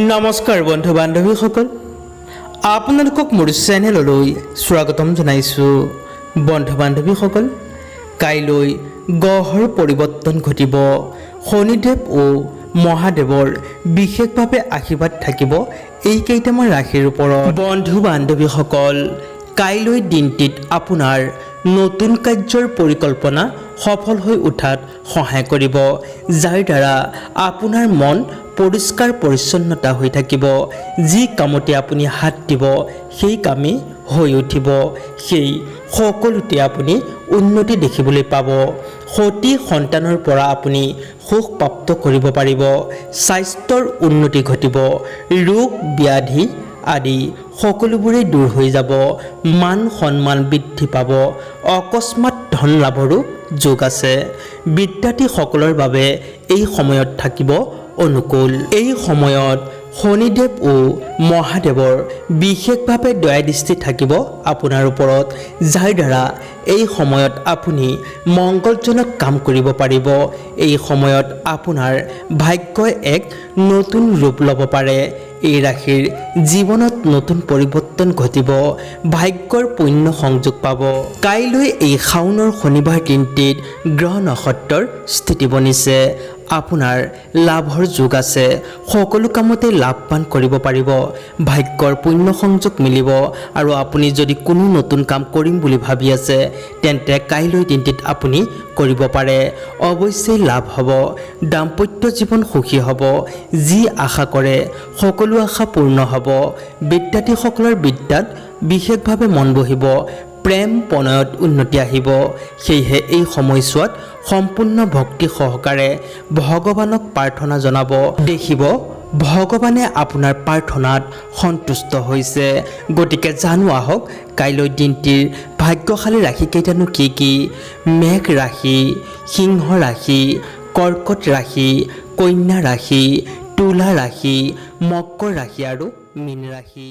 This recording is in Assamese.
নমস্কাৰ বন্ধু বান্ধৱীসকল, আপোনালোকক মোৰ চেনেললৈ স্বাগতম জনাইছোঁ। বন্ধু বান্ধৱীসকল, কাইলৈ গ্ৰহৰ পৰিৱৰ্তন ঘটিব। শনিদেৱ ও মহাদেৱৰ বিশেষভাৱে আশীৰ্বাদ থাকিব এই কেইটামান ৰাশিৰ ওপৰত। বন্ধু বান্ধৱীসকল, কাইলৈ দিনটিত আপোনাৰ নতুন কাৰ্যৰ পৰিকল্পনা সফল হৈ উঠাত সহায় কৰিব, যাৰ দ্বাৰা আপোনাৰ মন পৰিষ্কাৰ পৰিচ্ছন্নতা হৈ থাকিব। যি কামতে আপুনি হাত দিব সেই কামেই হৈ উঠিব। সেই সকলোতে আপুনি উন্নতি দেখিবলৈ পাব। সতি সন্তানৰ পৰা আপুনি সুখ প্ৰাপ্ত কৰিব পাৰিব। স্বাস্থ্যৰ উন্নতি ঘটিব। ৰোগ ব্যাধি আদি সকলোবোৰেই দূৰ হৈ যাব। মান সন্মান বৃদ্ধি পাব। অকস্মাত ধন লাভৰো যোগ আছে। বিদ্যাৰ্থীসকলৰ বাবে এই সময়ত থাকিব অনুকূল। এই সময়ত শনিদেৱ ও মহাদেৱৰ বিশেষভাৱে দয়া দৃষ্টি থাকিব আপোনাৰ ওপৰত, যাৰ দ্বাৰা এই সময়ত আপুনি মংগলজনক কাম কৰিব পাৰিব। এই সময়ত আপোনাৰ ভাগ্যই এক নতুন ৰূপ ল'ব পাৰে। এই ৰাশিৰ জীৱনত নতুন পৰিৱৰ্তন ঘটিব। ভাগ্যৰ পুণ্য সংযোগ পাব। কাইলৈ এই শাওনৰ শনিবাৰ দিনটিত গ্ৰহ নক্ষত্ৰৰ স্থিতি বনিছে। আপোনাৰ লাভৰ যোগ আছে। সকলো কামতে লাভৱান কৰিব পাৰিব। ভাগ্যৰ পুণ্য সংযোগ মিলিব। আৰু আপুনি যদি কোনো নতুন কাম কৰিম বুলি ভাবি আছে তেন্তে কাইলৈ দিনটিত আপুনি কৰিব পাৰে। অৱশ্যেই লাভ হ'ব। দাম্পত্য জীৱন সুখী হ'ব। যি আশা কৰে সকলো আশা পূৰ্ণ হ'ব। বিদ্যাৰ্থীসকলৰ বিদ্যাত বিশেষভাৱে মন বহিব। প্ৰেম প্ৰণয়ত উন্নতি আহিব। সেয়েহে এই সময়ছোৱাত সম্পূৰ্ণ ভক্তি সহকাৰে ভগৱানক প্ৰাৰ্থনা জনাব। দেখিব ভগৱানে আপোনাৰ প্ৰাৰ্থনাত সন্তুষ্ট হৈছে। গতিকে জানো আহক কাইলৈ দিনটিৰ ভাগ্যশালী ৰাশিকেইটানো কি? মেঘ ৰাশি, সিংহ ৰাশি, কৰ্কট ৰাশি, কন্যা ৰাশি, তুলা ৰাশি, মকৰ ৰাশি আৰু মীন ৰাশি।